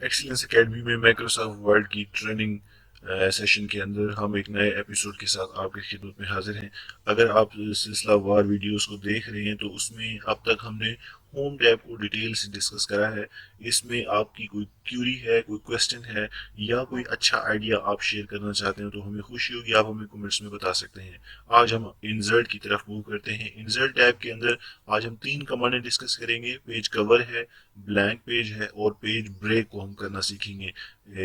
Excellence academy में Microsoft word की training session के अंदर हम एक नए एपिसोड के साथ आपकी खिदमत में हाजिर हैं। अगर आप सिलसिलावार वीडियोस को देख रहे हैं तो उसमें अब तक हमने होम टैब को डिटेल से डिस्कस करा है। इसमें आपकी कोई क्यूरी है, कोई क्वेश्चन है या कोई अच्छा आइडिया आप शेयर करना चाहते हैं तो हमें खुशी होगी, आप हमें कमेंट्स में बता सकते हैं। आज हम इंसर्ट की तरफ मूव करते हैं। इंसर्ट टैब के अंदर आज हम तीन कमांडें डिस्कस करेंगे। पेज कवर है, ब्लैंक पेज है और पेज ब्रेक को हम करना सीखेंगे।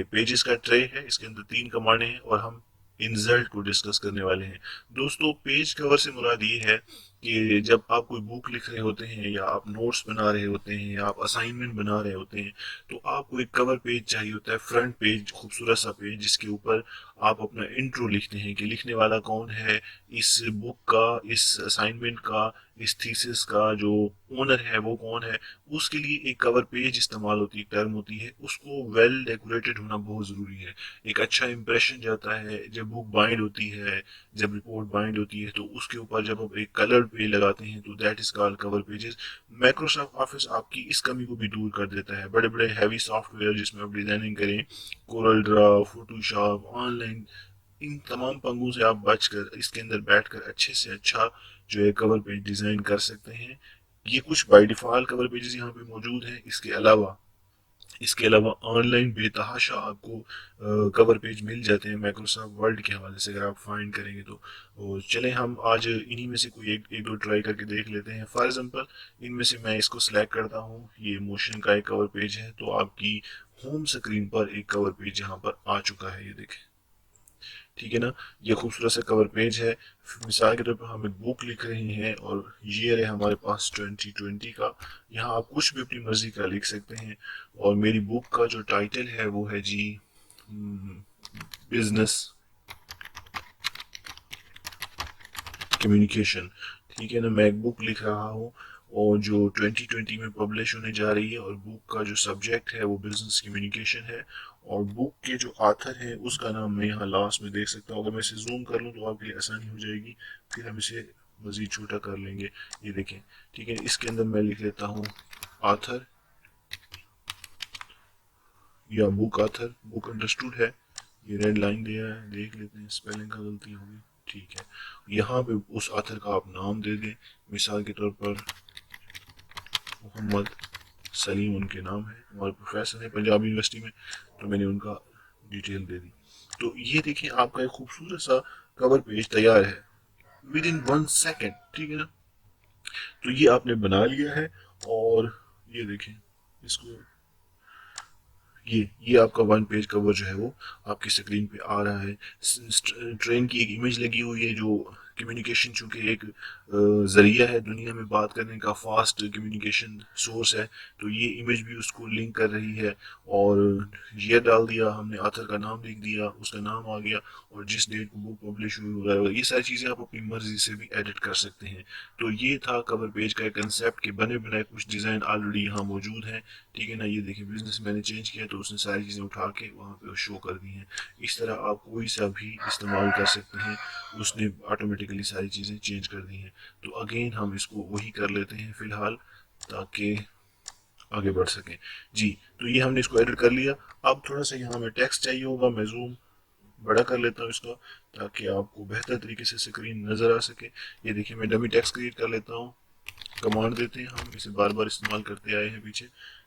पेजेस का ट्रे है, इसके अंदर तीन कमांडें हैं और हम इंसर्ट को डिस्कस करने वाले हैं। दोस्तों, पेज कवर से मुराद ये है कि जब आप कोई बुक लिख रहे होते हैं या आप नोट्स बना रहे होते हैं या आप असाइनमेंट बना रहे होते हैं तो आपको एक कवर पेज चाहिए होता है, फ्रंट पेज, खूबसूरत सा पेज जिसके ऊपर आप अपना इंट्रो लिखते हैं कि लिखने वाला कौन है, इस बुक का, इस असाइनमेंट का, इस थीसिस का जो ओनर है वो कौन है। उसके लिए एक कवर पेज इस्तेमाल होती है, टर्म होती है, उसको वेल डेकोरेटेड होना बहुत ज़रूरी है। एक अच्छा इंप्रेशन जाता है जब बुक बाइंड होती है, जब रिपोर्ट बाइंड होती है तो उसके ऊपर जब आप एक कलर पेज लगाते हैं तो that is called cover pages. Microsoft office आपकी इस कमी को भी दूर कर देता है। बड़े बड़े हैवी सॉफ्टवेयर जिसमें आप डिजाइनिंग करें, कोरल ड्रा, फोटोशॉप, ऑनलाइन, इन तमाम पंगों से आप बचकर इसके अंदर बैठकर अच्छे से अच्छा जो है कवर पेज डिजाइन कर सकते हैं। ये कुछ बाय डिफॉल्ट कवर पेजेस यहाँ पे मौजूद हैं। इसके अलावा ऑनलाइन बेतहाशा आपको कवर पेज मिल जाते हैं माइक्रोसॉफ्ट वर्ड के हवाले से, अगर आप फाइंड करेंगे तो चलें हम आज इन्हीं में से कोई एक दो ट्राई करके देख लेते हैं। फॉर एग्जांपल, इनमें से मैं इसको सिलेक्ट करता हूँ, ये मोशन का एक कवर पेज है तो आपकी होम स्क्रीन पर एक कवर पेज यहाँ पर आ चुका है, ये देखें। ठीक है ना, ये खूबसूरत सा कवर पेज है। मिसाल के तौर पर हम एक बुक लिख रहे हैं और ये रहे हमारे पास 2020 का। यहाँ आप कुछ भी अपनी मर्जी का लिख सकते हैं और मेरी बुक का जो टाइटल है वो है जी बिजनेस कम्युनिकेशन। ठीक है ना, मैं एक बुक लिख रहा हूँ और जो 2020 में पब्लिश होने जा रही है और बुक का जो सब्जेक्ट है वो बिजनेस कम्युनिकेशन है और बुक के जो आथर है उसका नाम मैं यहाँ लास्ट में देख सकता हूँ। अगर मैं इसे जूम कर लूँ तो आपके लिए आसानी हो जाएगी, फिर हम इसे मजीद छोटा कर लेंगे। ये देखें, ठीक है, इसके अंदर मैं लिख लेता हूँ आथर या बुक आथर, बुक अंडरस्टूड है। ये रेड लाइन दिया है, देख लेते हैं, स्पेलिंग का गलती होगी। ठीक है, यहाँ पे उस आथर का आप नाम दे दें। मिसाल के तौर पर मोहम्मद सलीम उनके नाम है, हमारे प्रोफेसर हैं पंजाब यूनिवर्सिटी में, तो मैंने उनका डिटेल दे दी। तो ये देखिए आपका एक खूबसूरत सा कवर पेज तैयार है विद इन 1 सेकेंड। ठीक है ना, तो ये आपने बना लिया है और ये देखें इसको, ये आपका वन पेज कवर जो है वो आपकी स्क्रीन पे आ रहा है। ट्रेन की एक इमेज लगी हुई है जो कम्युनिकेशन, चूंकि एक जरिया है दुनिया में बात करने का, फास्ट कम्युनिकेशन सोर्स है, तो ये इमेज भी उसको लिंक कर रही है। और ये डाल दिया हमने, आथर का नाम लिख दिया, उसका नाम आ गया और जिस डेट को बुक पब्लिश हुई वगैरह, ये सारी चीज़ें आप अपनी मर्जी से भी एडिट कर सकते हैं। तो ये था कवर पेज का एक कंसेप्ट कि बने बनाए कुछ डिज़ाइन ऑलरेडी यहाँ मौजूद हैं। ठीक है ना, ये देखिए बिजनेस मैंने चेंज किया तो उसने सारी चीज़ें उठा के वहाँ पे शो कर दी हैं। इस तरह आप कोई सा भी इस्तेमाल कर सकते हैं, उसने ऑटोमेटिकली सारी चीज़ें चेंज कर दी हैं। तो अगेन हम इसको वही कर लेते हैं फ़िलहाल, ताकि आगे बढ़ सकें। जी, तो ये हमने इसको एडिट कर लिया। अब थोड़ा सा यहाँ हमें टेक्स्ट चाहिए होगा, मैं जूम बड़ा कर लेता हूँ इसका ताकि आपको बेहतर तरीके से स्क्रीन नज़र आ सके। ये देखिए मैं डमी टेक्स्ट क्रिएट कर लेता हूँ। कमांड देते हैं, हम इसे बार बार इस्तेमाल करते आए हैं पीछे,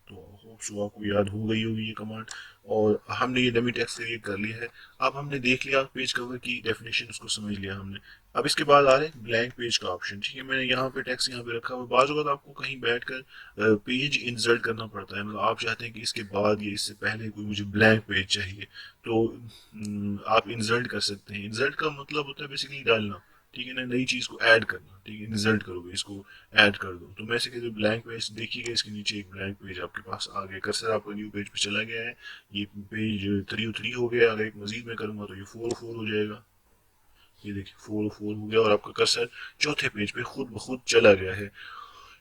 तो होप सो आपको याद हो गई होगी ये कमांड। और हमने ये डमी टेक्स्ट क्रिएट कर लिया है। अब हमने देख लिया पेज कवर की डेफिनेशन, उसको समझ लिया हमने। अब इसके बाद आ रहे हैं ब्लैंक पेज का ऑप्शन। ठीक है, मैंने यहाँ पे टेक्स्ट यहाँ पे रखा हुआ। बाज़ वक़्त आपको कहीं बैठकर पेज इंसर्ट करना पड़ता है, मतलब आप चाहते हैं कि इसके बाद या इससे पहले कोई मुझे ब्लैंक पेज चाहिए, तो आप इंसर्ट कर सकते हैं। इंसर्ट का मतलब होता है बेसिकली डालना। ठीक है ना, नई चीज़ को ऐड करना। ठीक है, इंसर्ट करोगे, इसको ऐड कर दो, तो मैं इसे कहते ब्लैंक पेज देखिएगा, इसके नीचे एक ब्लैंक पेज आपके पास आ गया, कर्सर आपका न्यू पेज पे चला गया है। ये पेज 303 हो गया, अगर एक मजीद में करूंगा तो ये 404 हो जाएगा। ये देखिए 404 हो गया और आपका कर्सर चौथे पेज पे खुद ब खुद चला गया है।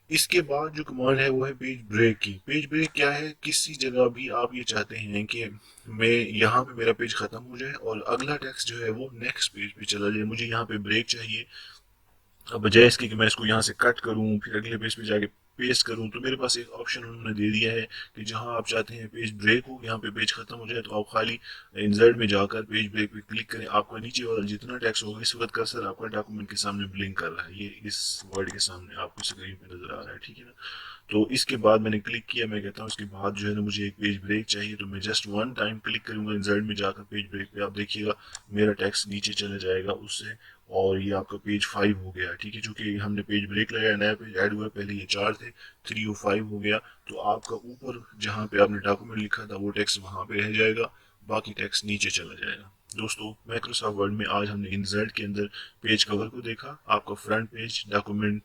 इसके बाद जो कमांड है वो है पेज ब्रेक की। पेज ब्रेक क्या है, किसी जगह भी आप ये चाहते हैं कि मैं यहाँ पे मेरा पेज खत्म हो जाए और अगला टेक्स्ट जो है वो नेक्स्ट पेज पे चला जाए, मुझे यहाँ पे ब्रेक चाहिए। अब बजाय इसके कि मैं इसको यहाँ से कट करूँ फिर अगले पेज पे जाके पेस्ट करूं, तो मेरे पास एक ऑप्शन उन्होंने दे दिया है कि जहां आप चाहते हैं पेज ब्रेक हो, यहाँ पे पेज खत्म हो जाए, तो आप खाली इंसर्ट में जाकर पेज ब्रेक पे क्लिक करें। आपका नीचे वाला जितना टेक्स्ट होगा, इस वक्त कर्सर आपका डॉक्यूमेंट के सामने ब्लिंक कर रहा है, ये इस वर्ड के सामने आपको स्क्रीन पे नजर आ रहा है, ठीक है ना। तो इसके बाद मैंने क्लिक किया, मैं कहता हूँ इसके बाद जो है ना मुझे एक पेज ब्रेक चाहिए, तो मैं जस्ट वन टाइम क्लिक करूंगा इंसर्ट में जाकर पेज ब्रेक पे, आप देखिएगा मेरा टेक्स्ट नीचे चले जाएगा उससे, और ये आपका पेज 5 हो गया, ठीक है। चूंकि हमने पेज ब्रेक लगाया, नया पेज ऐड हुआ, पहले ये 4 थे, 3 और 5 हो गया, तो आपका ऊपर जहाँ पे आपने डॉक्यूमेंट लिखा था वो टेक्स्ट वहां पे रह जाएगा, बाकी टेक्स्ट नीचे चला जाएगा। दोस्तों, माइक्रोसॉफ्ट वर्ड में आज हमने इंसर्ट के अंदर पेज कवर को देखा। आपका फ्रंट पेज डॉक्यूमेंट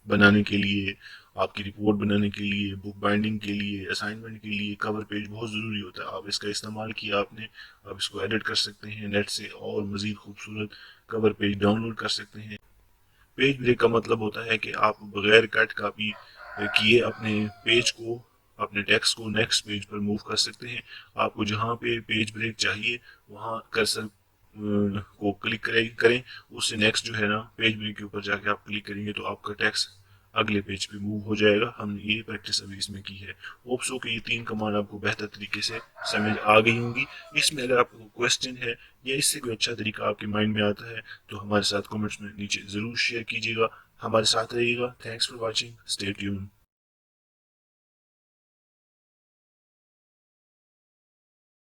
बनाने के लिए, आपकी रिपोर्ट बनाने के लिए, बुक बाइंडिंग के लिए, असाइनमेंट के लिए कवर पेज बहुत ज़रूरी होता है। आप इसका इस्तेमाल किया आपने, आप इसको एडिट कर सकते हैं नेट से और मज़ीद खूबसूरत कवर पेज डाउनलोड कर सकते हैं। पेज ब्रेक का मतलब होता है कि आप बगैर कट कॉपी किए अपने पेज को, अपने टेक्स्ट को नेक्स्ट पेज पर मूव कर सकते हैं। आपको जहाँ पे पेज ब्रेक चाहिए वहाँ कर्सर को क्लिक करें, उससे नेक्स्ट जो है ना पेज ब्रेक के ऊपर जाके आप क्लिक करेंगे तो आपका टेक्स्ट अगले पेज पे मूव हो जाएगा। हमने ये प्रैक्टिस अभी इसमें की है। होप सो कि ये 3 कमांड आपको बेहतर तरीके से समझ आ गई होंगी। इसमें अगर आपको क्वेश्चन है या इससे कोई अच्छा तरीका आपके माइंड में आता है तो हमारे साथ कमेंट्स में नीचे ज़रूर शेयर कीजिएगा। हमारे साथ रहिएगा। Thanks for watching, stay tune.